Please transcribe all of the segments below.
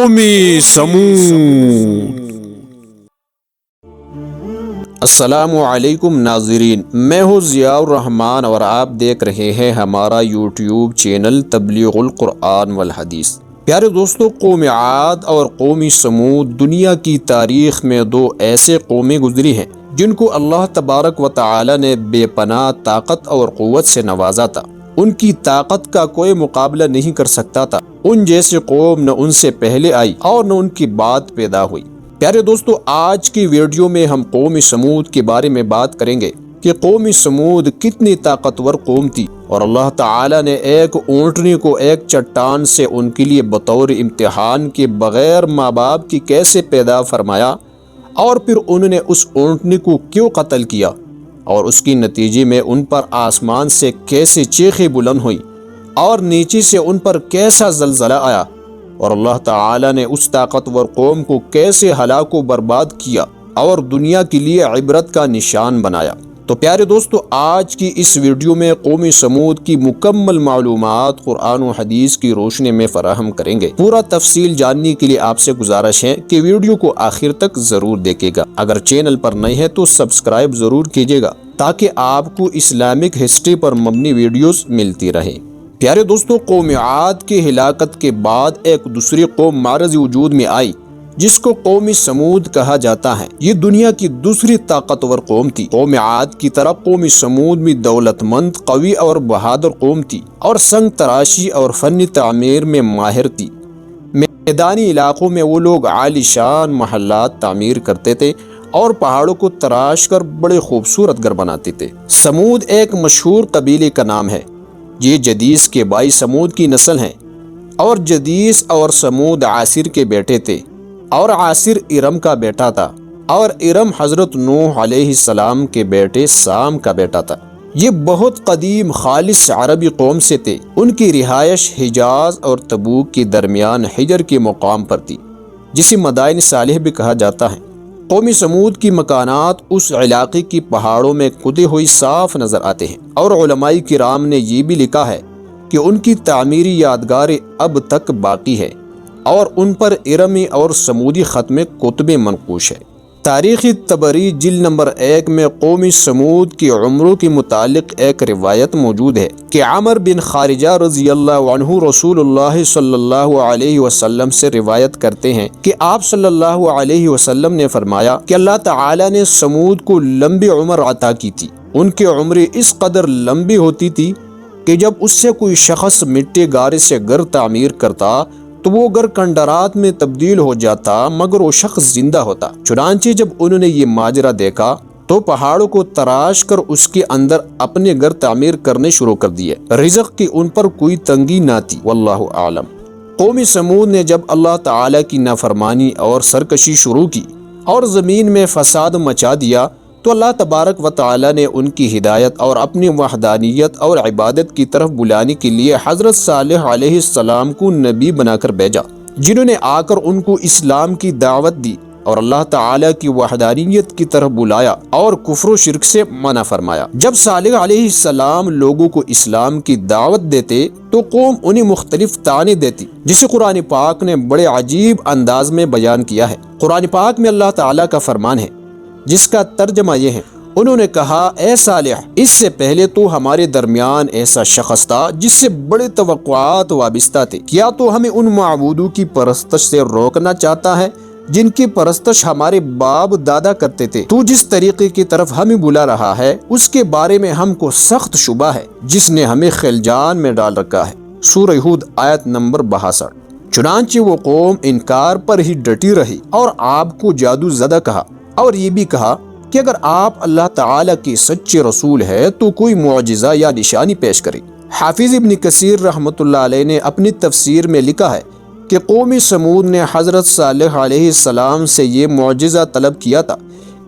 قومی سمود۔ السلام علیکم ناظرین، میں ہوں ضیاء الرحمن اور آپ دیکھ رہے ہیں ہمارا یوٹیوب چینل تبلیغ القرآن والحدیث۔ پیارے دوستو، قوم عاد اور قوم سمود دنیا کی تاریخ میں دو ایسے قومیں گزری ہیں جن کو اللہ تبارک و تعالی نے بے پناہ طاقت اور قوت سے نوازا تھا۔ ان کی طاقت کا کوئی مقابلہ نہیں کر سکتا تھا۔ ان جیسے قوم نہ ان سے پہلے آئی اور نہ ان کی بعد پیدا ہوئی۔ پیارے دوستو، آج کی ویڈیو میں ہم قوم سمود کے بارے میں بات کریں گے کہ قوم سمود کتنی طاقتور قوم تھی، اور اللہ تعالی نے ایک اونٹنی کو ایک چٹان سے ان کے لیے بطور امتحان کے بغیر ماں باپ کی کیسے پیدا فرمایا، اور پھر انہوں نے اس اونٹنی کو کیوں قتل کیا، اور اس کی نتیجے میں ان پر آسمان سے کیسے چیخیں بلند ہوئیں اور نیچے سے ان پر کیسا زلزلہ آیا، اور اللہ تعالی نے اس طاقتور قوم کو کیسے ہلاک و برباد کیا اور دنیا کے لیے عبرت کا نشان بنایا۔ تو پیارے دوستو، آج کی اس ویڈیو میں قوم سمود کی مکمل معلومات قرآن و حدیث کی روشنی میں فراہم کریں گے۔ پورا تفصیل جاننے کے لیے آپ سے گزارش ہے کہ ویڈیو کو آخر تک ضرور دیکھے گا۔ اگر چینل پر نئے ہیں تو سبسکرائب ضرور کیجیے گا تاکہ آپ کو اسلامک ہسٹری پر مبنی ویڈیوز ملتی رہے۔ پیارے دوستو، قوم عاد کی ہلاکت کے بعد ایک دوسری قوم معرض وجود میں آئی جس کو قوم سمود کہا جاتا ہے۔ یہ دنیا کی دوسری طاقتور قوم تھی۔ قوم عاد کی طرح قوم سمود بھی دولت مند، قوی اور بہادر قوم تھی، اور سنگ تراشی اور فن تعمیر میں ماہر تھی۔ میدانی علاقوں میں وہ لوگ عالی شان محلات تعمیر کرتے تھے اور پہاڑوں کو تراش کر بڑے خوبصورت گھر بناتے تھے۔ سمود ایک مشہور قبیلے کا نام ہے۔ یہ جدیس کے بھائی سمود کی نسل ہیں، اور جدیس اور سمود عاصر کے بیٹے تھے، اور عاصر ارم کا بیٹا تھا، اور ارم حضرت نوح علیہ السلام کے بیٹے سام کا بیٹا تھا۔ یہ بہت قدیم خالص عربی قوم سے تھے۔ ان کی رہائش حجاز اور تبوک کے درمیان حجر کے مقام پر تھی، جسے مدائن صالح بھی کہا جاتا ہے۔ قوم سمود کی مکانات اس علاقے کی پہاڑوں میں کھدے ہوئی صاف نظر آتے ہیں، اور علماء کرام نے یہ بھی لکھا ہے کہ ان کی تعمیری یادگاریں اب تک باقی ہے، اور ان پر ارمی اور سمودی خط میں کتبیں منقوش ہے۔ تاریخ طبری جلد نمبر 1 میں قوم سمود کی عمروں کے متعلق ایک روایت موجود ہے کہ عمر بن خارجہ رضی اللہ عنہ رسول اللہ صلی اللہ علیہ وسلم سے روایت کرتے ہیں کہ آپ صلی اللہ علیہ وسلم نے فرمایا کہ اللہ تعالی نے سمود کو لمبی عمر عطا کی تھی۔ ان کی عمریں اس قدر لمبی ہوتی تھی کہ جب اس سے کوئی شخص مٹی گارے سے گھر تعمیر کرتا تو وہ گھر کنڈرات میں تبدیل ہو جاتا، مگر وہ شخص زندہ ہوتا۔ چنانچہ جب انہوں نے یہ ماجرا دیکھا تو پہاڑوں کو تراش کر اس کے اندر اپنے گھر تعمیر کرنے شروع کر دیے۔ رزق کی ان پر کوئی تنگی نہ تھی، واللہ اعلم۔ قوم سمود نے جب اللہ تعالی کی نافرمانی اور سرکشی شروع کی اور زمین میں فساد مچا دیا تو اللہ تبارک و تعالی نے ان کی ہدایت اور اپنی وحدانیت اور عبادت کی طرف بلانے کے لیے حضرت صالح علیہ السلام کو نبی بنا کر بھیجا، جنہوں نے آ کر ان کو اسلام کی دعوت دی اور اللہ تعالی کی وحدانیت کی طرف بلایا اور کفر و شرک سے منع فرمایا۔ جب صالح علیہ السلام لوگوں کو اسلام کی دعوت دیتے تو قوم انہیں مختلف طعنے دیتی، جسے قرآن پاک نے بڑے عجیب انداز میں بیان کیا ہے۔ قرآن پاک میں اللہ تعالی کا فرمان ہے جس کا ترجمہ یہ ہے، انہوں نے کہا، اے صالح، اس سے پہلے تو ہمارے درمیان ایسا شخص تھا جس سے بڑے توقعات وابستہ تھے۔ کیا تو ہمیں ان معبودوں کی پرستش سے روکنا چاہتا ہے جن کی پرستش ہمارے باپ دادا کرتے تھے؟ تو جس طریقے کی طرف ہمیں بلا رہا ہے اس کے بارے میں ہم کو سخت شبہ ہے، جس نے ہمیں خلجان میں ڈال رکھا ہے۔ سورہ ہود آیت نمبر 62۔ چنانچہ وہ قوم انکار پر ہی ڈٹی رہی اور آپ کو جادو زدہ کہا، اور یہ بھی کہا کہ اگر آپ اللہ تعالی کے سچے رسول ہے تو کوئی معجزہ یا نشانی پیش کرے۔ حافظ ابن کثیر رحمۃ اللہ علیہ نے اپنی تفسیر میں لکھا ہے کہ قوم سمود نے حضرت صالح علیہ السلام سے یہ معجزہ طلب کیا تھا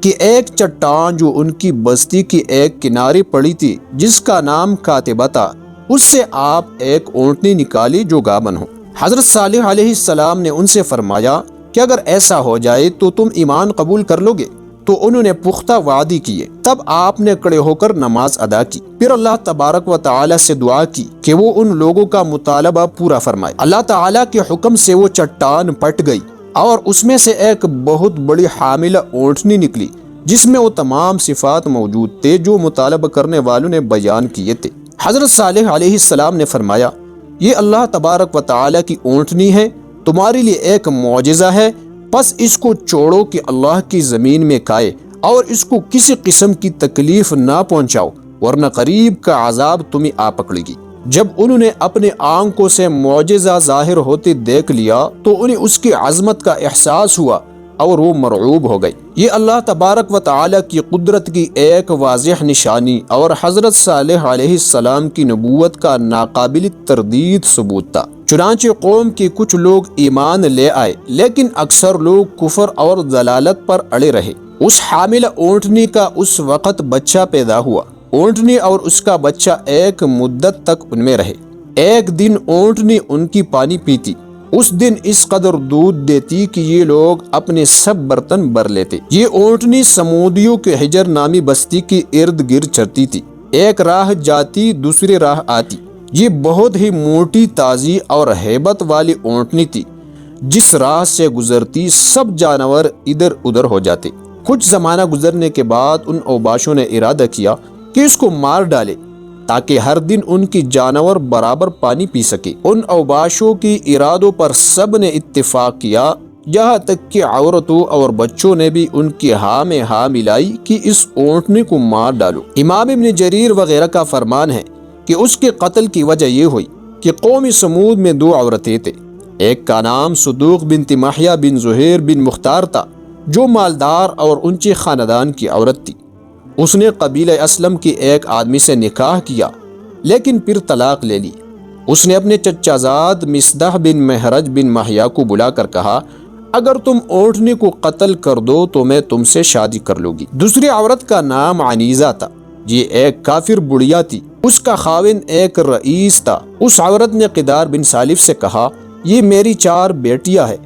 کہ ایک چٹان جو ان کی بستی کی ایک کنارے پڑی تھی جس کا نام کاتبہ تھا، اس سے آپ ایک اونٹنی نکالی جو گابن ہو۔ حضرت صالح علیہ السلام نے ان سے فرمایا کہ اگر ایسا ہو جائے تو تم ایمان قبول کر لو گے؟ تو انہوں نے پختہ وعدے کیے۔ تب آپ نے کھڑے ہو کر نماز ادا کی، پھر اللہ تبارک و تعالی سے دعا کی کہ وہ ان لوگوں کا مطالبہ پورا فرمائے۔ اللہ تعالی کے حکم سے وہ چٹان پھٹ گئی اور اس میں سے ایک بہت بڑی حاملہ اونٹنی نکلی جس میں وہ تمام صفات موجود تھے جو مطالبہ کرنے والوں نے بیان کیے تھے۔ حضرت صالح علیہ السلام نے فرمایا، یہ اللہ تبارک و تعالی کی اونٹنی ہے، تمہارے لیے ایک معجزہ ہے، پس اس کو چھوڑو کہ اللہ کی زمین میں کھائے اور اس کو کسی قسم کی تکلیف نہ پہنچاؤ، ورنہ قریب کا عذاب تمہیں آ پکڑے گی۔ جب انہوں نے اپنے آنکھوں سے معجزہ ظاہر ہوتے دیکھ لیا تو انہیں اس کی عظمت کا احساس ہوا اور وہ مرعوب ہو گئے۔ یہ اللہ تبارک و تعالی کی قدرت کی ایک واضح نشانی اور حضرت صالح علیہ السلام کی نبوت کا ناقابل تردید ثبوت تھا۔ چنانچہ قوم کے کچھ لوگ ایمان لے آئے، لیکن اکثر لوگ کفر اور ضلالت پر اڑے رہے۔ اس حاملہ اونٹنی کا اس وقت بچہ پیدا ہوا۔ اونٹنی اور اس کا بچہ ایک مدت تک ان میں رہے۔ ایک دن اونٹنی ان کی پانی پیتی، اس دن اس قدر دودھ دیتی کہ یہ لوگ اپنے سب برتن بھر لیتے۔ یہ اونٹنی سمودیوں کے حجر نامی بستی کے ارد گرد چرتی تھی، ایک راہ جاتی دوسری راہ آتی۔ یہ بہت ہی موٹی، تازی اور ہیبت والی اونٹنی تھی، جس راہ سے گزرتی سب جانور ادھر ادھر ہو جاتے۔ کچھ زمانہ گزرنے کے بعد ان اوباشوں نے ارادہ کیا کہ اس کو مار ڈالے تاکہ ہر دن ان کی جانور برابر پانی پی سکے۔ ان اوباشوں کی ارادوں پر سب نے اتفاق کیا، یہاں تک کہ عورتوں اور بچوں نے بھی ان کی ہاں میں ہاں ملائی کہ اس اونٹنی کو مار ڈالو۔ امام ابن جریر وغیرہ کا فرمان ہے کہ اس کے قتل کی وجہ یہ ہوئی کہ قوم سمود میں دو عورتیں تھے، ایک کا نام صدوق بنت محیا بن زہیر بن مختار تھا جو مالدار اور اونچے خاندان کی عورت تھی۔ اس نے قبیلہ اسلم کے ایک آدمی سے نکاح کیا لیکن پھر طلاق لے لی۔ اس نے اپنے چچا زاد مصدح بن مہرج بن محیا کو بلا کر کہا، اگر تم اونٹنی کو قتل کر دو تو میں تم سے شادی کر لوں گی۔ دوسری عورت کا نام عنیزہ تھا، یہ ایک کافر بڑھیا تھی، اس کا خاوند ایک رئیس تھا۔ اس عورت نے قدار بن سالف سے کہا، یہ میری 4 بیٹیاں ہیں،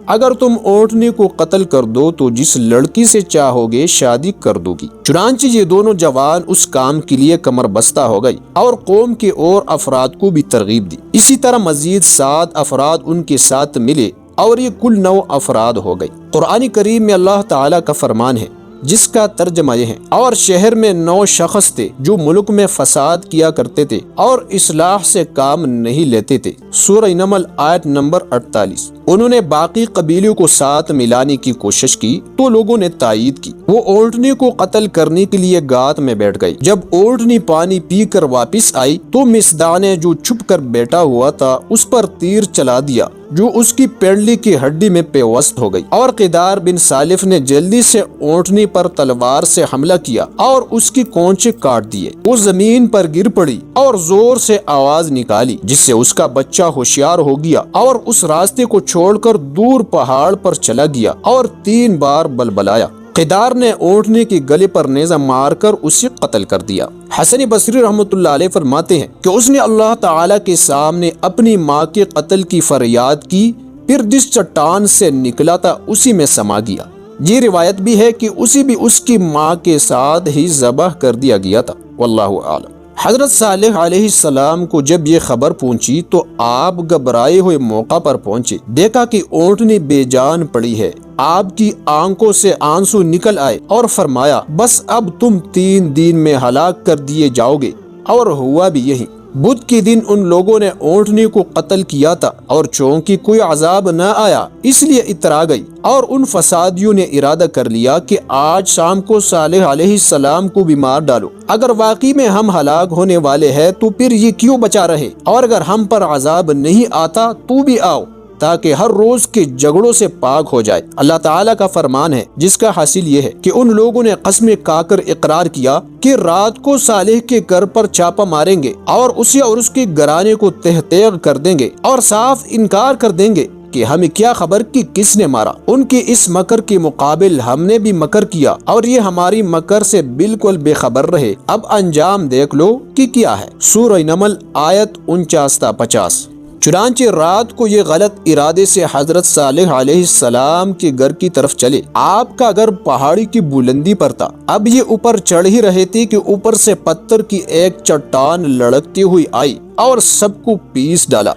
اگر تم اونٹنی کو قتل کر دو تو جس لڑکی سے چاہو گے شادی کر دو گی۔ چنانچہ یہ دونوں جوان اس کام کے لیے کمر بستہ ہو گئی اور قوم کے اور افراد کو بھی ترغیب دی۔ اسی طرح مزید 7 افراد ان کے ساتھ ملے اور یہ کل 9 افراد ہو گئے۔ قرآن کریم میں اللہ تعالیٰ کا فرمان ہے جس کا ترجمہ یہ ہے، اور شہر میں 9 شخص تھے جو ملک میں فساد کیا کرتے تھے اور اصلاح سے کام نہیں لیتے تھے۔ سورہ نمل آیت نمبر 48۔ انہوں نے باقی قبیلوں کو ساتھ ملانے کی کوشش کی تو لوگوں نے تائید کی۔ وہ اونٹنی کو قتل کرنے کے لیے گات میں بیٹھ گئی۔ جب اونٹنی پانی پی کر واپس آئی تو مصداع نے جو چھپ کر بیٹھا ہوا تھا اس پر تیر چلا دیا جو اس کی پنڈلی کی ہڈی میں پیوست ہو گئی، اور قدار بن سالف نے جلدی سے اونٹنی پر تلوار سے حملہ کیا اور اس کی کونچے کاٹ دیے۔ وہ زمین پر گر پڑی اور زور سے آواز نکالی جس سے اس کا بچہ ہوشیار ہو گیا اور اس راستے کو چھوڑ کر دور پہاڑ پر چلا گیا اور 3 بار بلبلایا۔ قدار نے اونٹنی کی گلے پر نیزہ مار کر اسے قتل کر دیا۔ حسن بصری رحمۃ اللہ علیہ فرماتے ہیں کہ اس نے اللہ تعالی کے سامنے اپنی ماں کے قتل کی فریاد کی، پھر جس چٹان سے نکلا تھا اسی میں سما گیا۔ یہ روایت بھی ہے کہ اسی بھی اس کی ماں کے ساتھ ہی ذبح کر دیا گیا تھا، واللہ اعلم۔ حضرت صالح علیہ السلام کو جب یہ خبر پہنچی تو آپ گھبرائے ہوئے موقع پر پہنچے، دیکھا کہ اونٹنی بے جان پڑی ہے۔ آپ کی آنکھوں سے آنسو نکل آئے اور فرمایا، بس اب تم 3 دن میں ہلاک کر دیے جاؤ گے، اور ہوا بھی یہی۔ بدھ کے دن ان لوگوں نے اونٹنی کو قتل کیا تھا اور چونکہ کوئی عذاب نہ آیا اس لیے اترا گئی، اور ان فسادیوں نے ارادہ کر لیا کہ آج شام کو صالح علیہ السلام کو بھی مار ڈالو۔ اگر واقعی میں ہم ہلاک ہونے والے ہیں تو پھر یہ کیوں بچا رہے، اور اگر ہم پر عذاب نہیں آتا تو بھی آؤ تاکہ ہر روز کے جھگڑوں سے پاک ہو جائے۔ اللہ تعالیٰ کا فرمان ہے جس کا حاصل یہ ہے کہ ان لوگوں نے قسمیں کھا کر اقرار کیا کہ رات کو صالح کے گھر پر چھاپا ماریں گے اور اسے اور اس کے گھرانے کو تہ تیغ کر دیں گے، اور صاف انکار کر دیں گے کہ ہمیں کیا خبر کہ کس نے مارا۔ ان کے اس مکر کے مقابل ہم نے بھی مکر کیا اور یہ ہماری مکر سے بالکل بے خبر رہے۔ اب انجام دیکھ لو کہ کیا ہے۔ سورہ نمل آیت 49 تا 50۔ چنانچہ رات کو یہ غلط ارادے سے حضرت صالح علیہ السلام کے گھر کی طرف چلے۔ آپ کا گھر پہاڑی کی بلندی پر تھا۔ اب یہ اوپر چڑھ ہی رہے تھے کہ اوپر سے پتھر کی ایک چٹان لڑکتی ہوئی آئی اور سب کو پیس ڈالا۔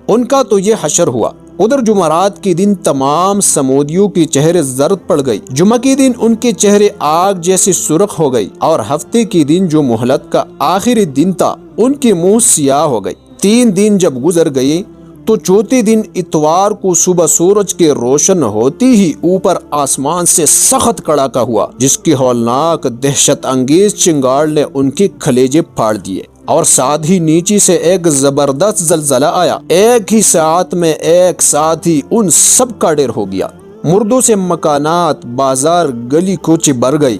ان کا تو یہ حشر ہوا۔ ادھر جمعرات کے دن تمام سمودیوں کے چہرے زرد پڑ گئی۔ جمعہ کے دن ان کے چہرے آگ جیسے سرخ ہو گئی، اور ہفتے کے دن جو مہلت کا آخری دن تھا ان کے منہ سیاہ ہو گئی۔ 3 دن جب گزر گئے تو چوتھے دن اتوار کو صبح سورج کے روشن ہوتی ہی اوپر آسمان سے سخت کڑاکا ہوا، جس کی ہولناک دہشت انگیز چنگاڑ نے ان کے کلیجے پھاڑ دیے، اور ساتھ ہی نیچے سے ایک زبردست زلزلہ آیا۔ ایک ہی ساعت میں ایک ساتھ ہی ان سب کا ڈھیر ہو گیا۔ مردوں سے مکانات، بازار، گلی کوچے بھر گئی۔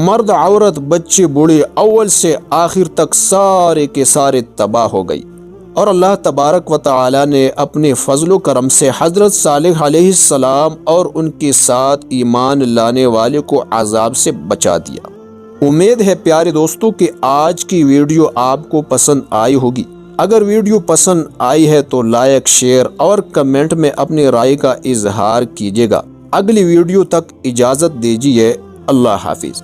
مرد، عورت، بچے، بوڑھے اول سے آخر تک سارے کے سارے تباہ ہو گئی۔ اور اللہ تبارک و تعالی نے اپنے فضل و کرم سے حضرت صالح علیہ السلام اور ان کے ساتھ ایمان لانے والے کو عذاب سے بچا دیا۔ امید ہے پیارے دوستوں کہ آج کی ویڈیو آپ کو پسند آئی ہوگی۔ اگر ویڈیو پسند آئی ہے تو لائک، شیئر اور کمنٹ میں اپنی رائے کا اظہار کیجیے گا۔ اگلی ویڈیو تک اجازت دیجیے۔ اللہ حافظ۔